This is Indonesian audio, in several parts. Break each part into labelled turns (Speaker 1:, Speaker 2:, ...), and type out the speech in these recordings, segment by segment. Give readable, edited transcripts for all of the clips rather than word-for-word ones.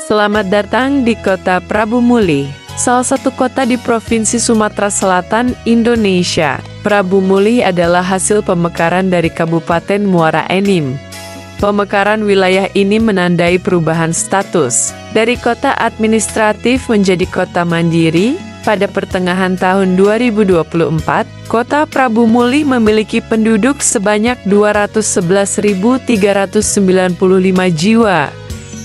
Speaker 1: Selamat datang di kota Prabu Muli, salah satu kota di Provinsi Sumatera Selatan, Indonesia. Prabu Muli adalah hasil pemekaran dari Kabupaten Muara Enim. Pemekaran wilayah ini menandai perubahan status dari kota administratif menjadi kota mandiri. Pada pertengahan tahun 2024, kota Prabu Muli memiliki penduduk sebanyak 211.395 jiwa,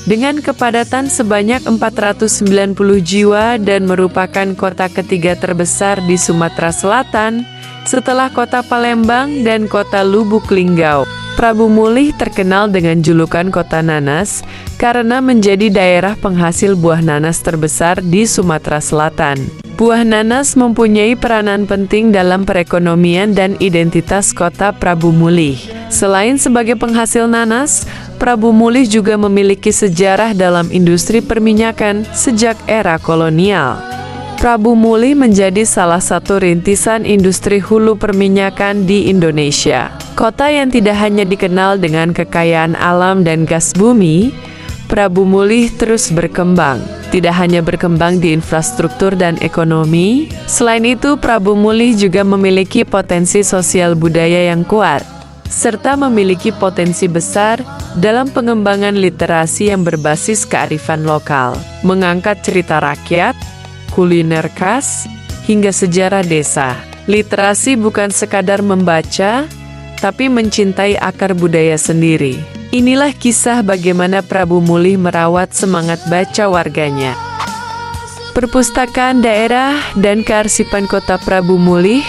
Speaker 1: dengan kepadatan sebanyak 490 jiwa dan merupakan kota ketiga terbesar di Sumatera Selatan, setelah kota Palembang dan kota Lubuk Linggau. Prabu Muli terkenal dengan julukan Kota Nanas karena menjadi daerah penghasil buah nanas terbesar di Sumatera Selatan. Buah nanas mempunyai peranan penting dalam perekonomian dan identitas kota Prabu Muli. Selain sebagai penghasil nanas, Prabu Muli juga memiliki sejarah dalam industri perminyakan sejak era kolonial. Prabu Muli menjadi salah satu rintisan industri hulu perminyakan di Indonesia. Kota yang tidak hanya dikenal dengan kekayaan alam dan gas bumi, Prabu Muli terus berkembang. Tidak hanya berkembang di infrastruktur dan ekonomi, selain itu Prabu Muli juga memiliki potensi sosial budaya yang kuat, serta memiliki potensi besar dalam pengembangan literasi yang berbasis kearifan lokal, mengangkat cerita rakyat, kuliner khas, hingga sejarah desa. Literasi bukan sekadar membaca, tapi mencintai akar budaya sendiri. Inilah kisah bagaimana Prabu Muli merawat semangat baca warganya. Perpustakaan daerah dan kearsipan kota Prabu Muli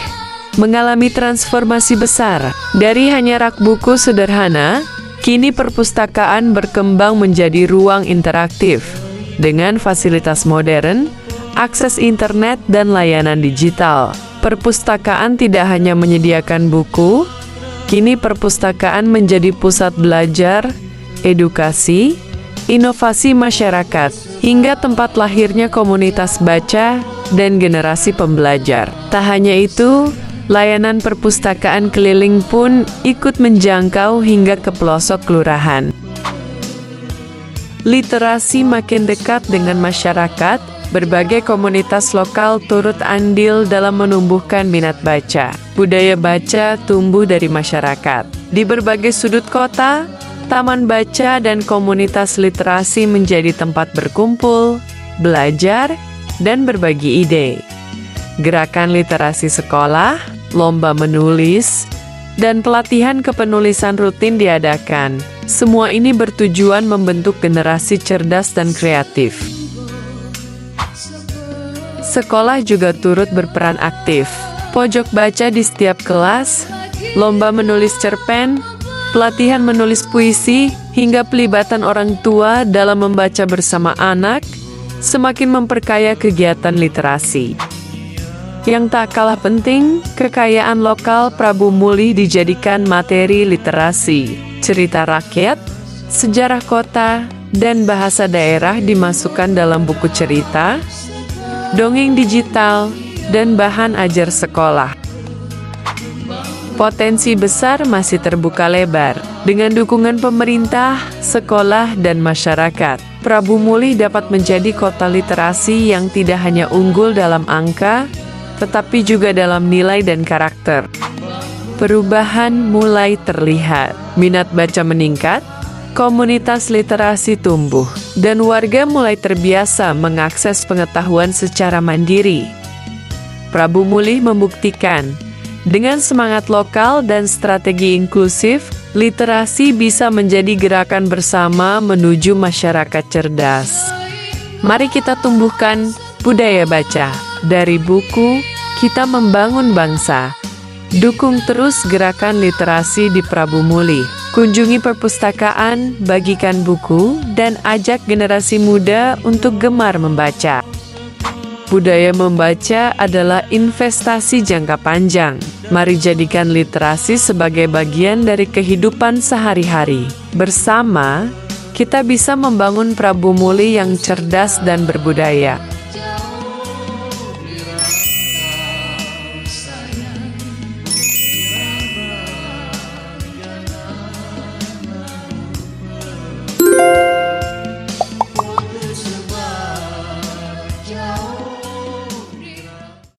Speaker 1: mengalami transformasi besar. Dari hanya rak buku sederhana, kini perpustakaan berkembang menjadi ruang interaktif dengan fasilitas modern, akses internet, dan layanan digital. Perpustakaan tidak hanya menyediakan buku, kini perpustakaan menjadi pusat belajar, edukasi, inovasi masyarakat, hingga tempat lahirnya komunitas baca dan generasi pembelajar. Tak hanya itu, layanan perpustakaan keliling pun ikut menjangkau hingga ke pelosok kelurahan. Literasi makin dekat dengan masyarakat. Berbagai komunitas lokal turut andil dalam menumbuhkan minat baca. Budaya baca tumbuh dari masyarakat. Di berbagai sudut kota, taman baca dan komunitas literasi menjadi tempat berkumpul, belajar, dan berbagi ide. Gerakan literasi sekolah, lomba menulis, dan pelatihan kepenulisan rutin diadakan. Semua ini bertujuan membentuk generasi cerdas dan kreatif. Sekolah juga turut berperan aktif. Pojok baca di setiap kelas, lomba menulis cerpen, pelatihan menulis puisi, hingga pelibatan orang tua dalam membaca bersama anak, semakin memperkaya kegiatan literasi. Yang tak kalah penting, kekayaan lokal Prabu Muli dijadikan materi literasi. Cerita rakyat, sejarah kota, dan bahasa daerah dimasukkan dalam buku cerita, dongeng digital, dan bahan ajar sekolah. Potensi besar masih terbuka lebar. Dengan dukungan pemerintah, sekolah, dan masyarakat, Prabu Muli dapat menjadi kota literasi yang tidak hanya unggul dalam angka, tetapi juga dalam nilai dan karakter. Perubahan mulai terlihat. Minat baca meningkat, komunitas literasi tumbuh, dan warga mulai terbiasa mengakses pengetahuan secara mandiri. Prabu Muli membuktikan, dengan semangat lokal dan strategi inklusif, literasi bisa menjadi gerakan bersama menuju masyarakat cerdas. Mari kita tumbuhkan budaya baca. Dari buku, kita membangun bangsa. Dukung terus gerakan literasi di Prabu Muli. Kunjungi perpustakaan, bagikan buku, dan ajak generasi muda untuk gemar membaca. Budaya membaca adalah investasi jangka panjang. Mari jadikan literasi sebagai bagian dari kehidupan sehari-hari. Bersama, kita bisa membangun Prabu Muli yang cerdas dan berbudaya.